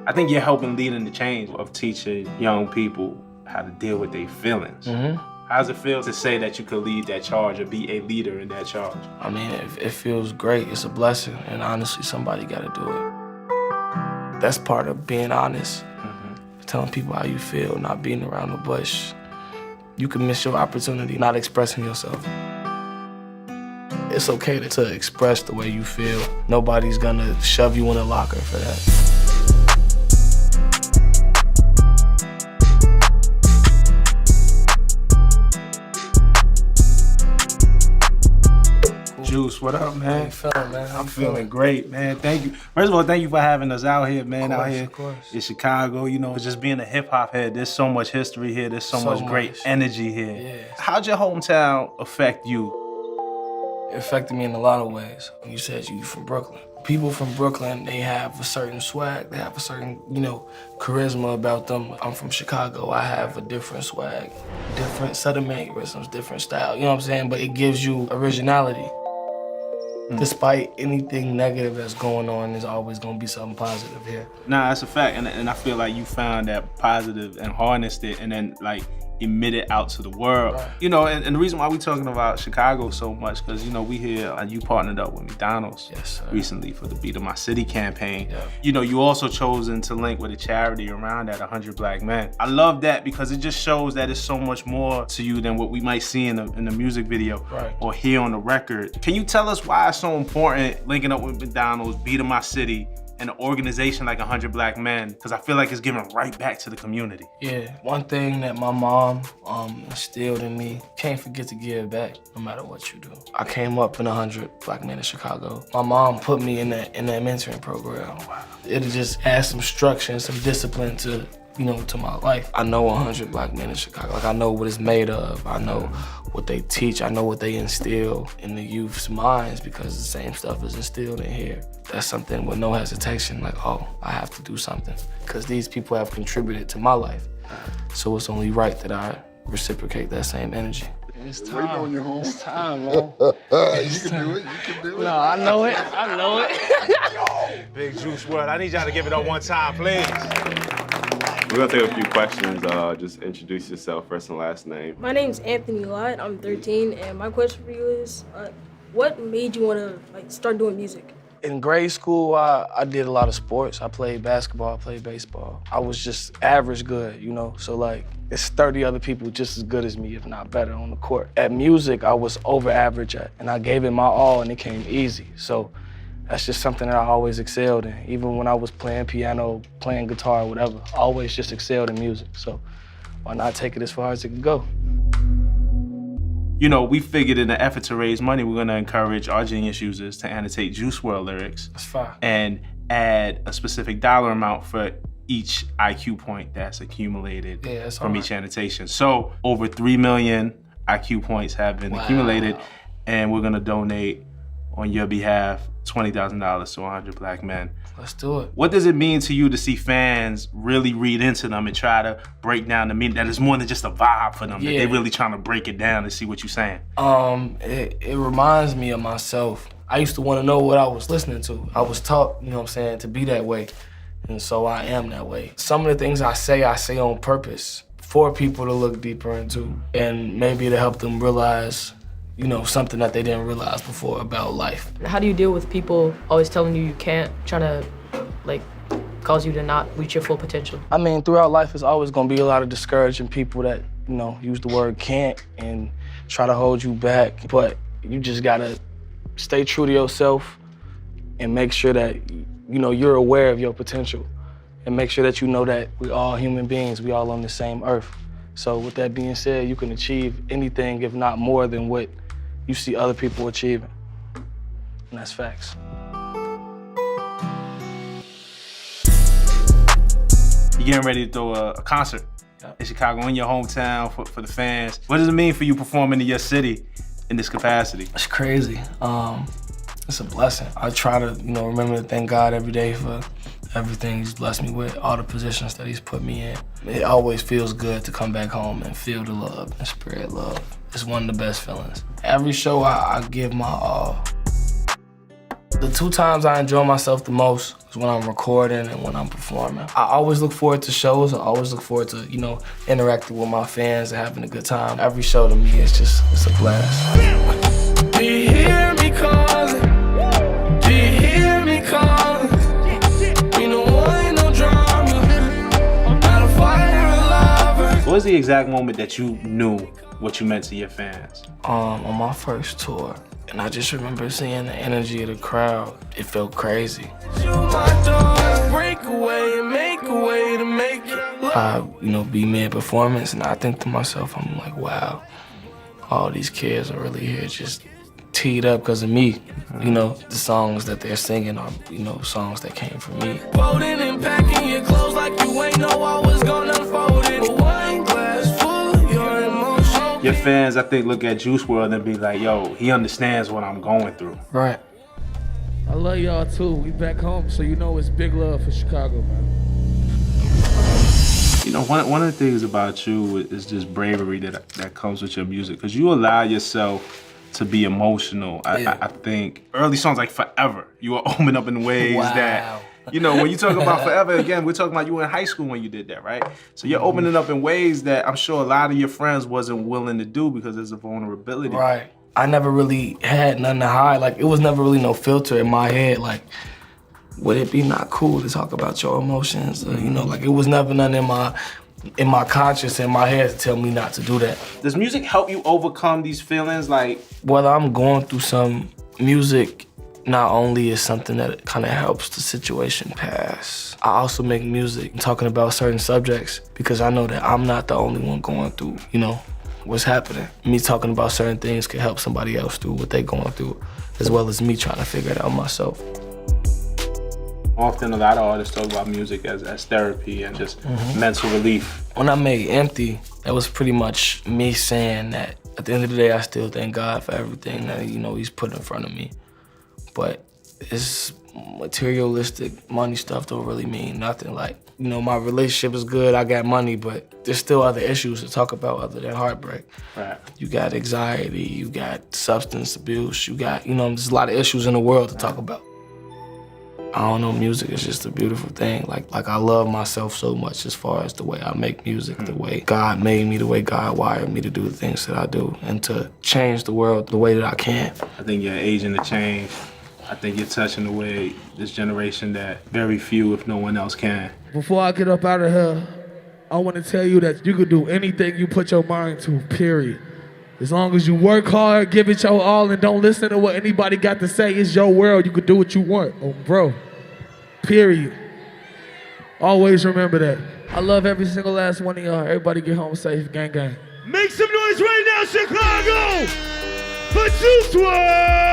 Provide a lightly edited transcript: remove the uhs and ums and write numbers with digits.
I think you're helping leading the change of teaching young people how to deal with their feelings. How does it feel to say that you could lead that charge or be a leader in that charge? I mean, it feels great. It's a blessing, and honestly, somebody got to do it. That's part of being honest. Telling people how you feel, not beating around the bush. You can miss your opportunity not expressing yourself. It's okay to express the way you feel. Nobody's gonna shove you in a locker for that. Juice, what up, man? How you feeling, man? I'm feeling great, man. Thank you. First of all, thank you for having us out here, man. Of course, out here of course. in Chicago, you know, just being a hip hop head. There's so much history here. There's so much great energy here. Yeah. How'd your hometown affect you? It affected me in a lot of ways. You said you from Brooklyn. People from Brooklyn, they have a certain swag. They have a certain, charisma about them. I'm from Chicago. I have a different swag, different set of mannerisms, different style. You know what I'm saying? But it gives you originality. Despite anything negative that's going on, there's always gonna be something positive here. Nah, that's a fact, and I feel like you found that positive and harnessed it, and then like emit it out to the world. Right. You know, and the reason why we talking about Chicago so much, because we hear you partnered up with McDonald's recently for the Beat of My City campaign. Yeah. You also chosen to link with a charity around that, 100 Black Men. I love that because it just shows that it's so much more to you than what we might see in the music video or hear on the record. Can you tell us why it's so important linking up with McDonald's, Beat of My City, and an organization like 100 Black Men, because I feel like it's giving right back to the community. Yeah, one thing that my mom instilled in me, can't forget to give back no matter what you do. I came up in 100 Black Men in Chicago. My mom put me in that mentoring program. Wow. It just adds some structure and some discipline to my life. I know 100 Black Men in Chicago. Like, I know what it's made of. I know what they teach. I know what they instill in the youth's minds, because the same stuff is instilled in here. That's something with no hesitation, like, oh, I have to do something, because these people have contributed to my life. So it's only right that I reciprocate that same energy. It's time. On your home. It's time, man. You can do it. You can do it. No, I know it. I know it. Big Juice WRLD, I need y'all to give it up one time, please. We're gonna take a few questions. Just introduce yourself, first and last name. My name's Anthony Lott. I'm 13, and my question for you is, what made you want to start doing music? In grade school, I did a lot of sports. I played basketball, I played baseball. I was just average good, So it's 30 other people just as good as me, if not better, on the court. At music, I was over average at, and I gave it my all, and it came easy. So that's just something that I always excelled in. Even when I was playing piano, playing guitar, whatever, I always just excelled in music. So why not take it as far as it can go? We figured in an effort to raise money, we're gonna encourage our Genius users to annotate Juice WRLD lyrics. That's fine. And add a specific dollar amount for each IQ point that's accumulated from each annotation. So over 3 million IQ points have been accumulated, and we're gonna donate on your behalf $20,000 to 100 Black Men. Let's do it. What does it mean to you to see fans really read into them and try to break down the meaning, that it's more than just a vibe for them, that they're really trying to break it down and see what you're saying? It reminds me of myself. I used to want to know what I was listening to. I was taught, to be that way. And so I am that way. Some of the things I say on purpose for people to look deeper into, and maybe to help them realize something that they didn't realize before about life. How do you deal with people always telling you can't, trying to cause you to not reach your full potential? I mean, throughout life, there's always gonna be a lot of discouraging people that, use the word can't and try to hold you back. But you just gotta stay true to yourself and make sure that, you're aware of your potential, and make sure that you know that we're all human beings, we all on the same earth. So with that being said, you can achieve anything, if not more than what you see other people achieving. And that's facts. You're getting ready to throw a concert in Chicago, in your hometown, for the fans. What does it mean for you performing in your city in this capacity? It's crazy. It's a blessing. I try to, remember to thank God every day for everything He's blessed me with, all the positions that He's put me in. It always feels good to come back home and feel the love and spread love. It's one of the best feelings. Every show I give my all. The 2 times I enjoy myself the most is when I'm recording and when I'm performing. I always look forward to shows. I always look forward to, you know, interacting with my fans and having a good time. Every show to me is just, it's a blast. Do you hear me calling? Do you hear me calling? You know I ain't no drama. I'm not a fire lover. What was the exact moment that you knew what you meant to your fans? On my first tour. And I just remember seeing the energy of the crowd. It felt crazy. I, you know, be mid-performance, and I think to myself, I'm like, wow, all these kids are really here just teed up because of me. You know, the songs that they're singing are, you know, songs that came from me. Folding and packing your clothes like you ain't know I was gonna fold it. A wine glass full of your emotion. Your fans, I think, look at Juice WRLD and be like, yo, he understands what I'm going through. Right. I love y'all too. We back home, so you know it's big love for Chicago, man. You know, one of the things about you is this bravery that comes with your music, because you allow yourself to be emotional. I think early songs like Forever, you were opening up in ways that, you know, when you talk about Forever, again, we're talking about you were in high school when you did that, right? So you're opening up in ways that I'm sure a lot of your friends wasn't willing to do because there's a vulnerability. Right. I never really had nothing to hide. Like, it was never really no filter in my head. Like, would it be not cool to talk about your emotions? You know, like, it was never nothing in my conscience, in my head to tell me not to do that. Does music help you overcome these feelings? Like, whether I'm going through some, music not only is something that kind of helps the situation pass. I also make music talking about certain subjects because I know that I'm not the only one going through, you know, what's happening. Me talking about certain things could help somebody else through what they're going through, as well as me trying to figure it out myself. Often a lot of artists talk about music as therapy and just mental relief. When I made Empty, that was pretty much me saying that at the end of the day, I still thank God for everything that, you know, he's put in front of me. But it's materialistic, money stuff don't really mean nothing. Like, you know, my relationship is good, I got money, but there's still other issues to talk about other than heartbreak. Right. You got anxiety, you got substance abuse, you got, you know, there's a lot of issues in the world to talk about. I don't know, music is just a beautiful thing. Like I love myself so much as far as the way I make music, the way God made me, the way God wired me to do the things that I do, and to change the world the way that I can. I think you're aging to change. I think you're touching the way this generation that very few, if no one else, can. Before I get up out of here, I want to tell you that you can do anything you put your mind to, period. As long as you work hard, give it your all, and don't listen to what anybody got to say. It's your world. You can do what you want. Oh, bro. Period. Always remember that. I love every single last one of y'all. Everybody get home safe. Gang, gang. Make some noise right now, Chicago, for Juice WRLD!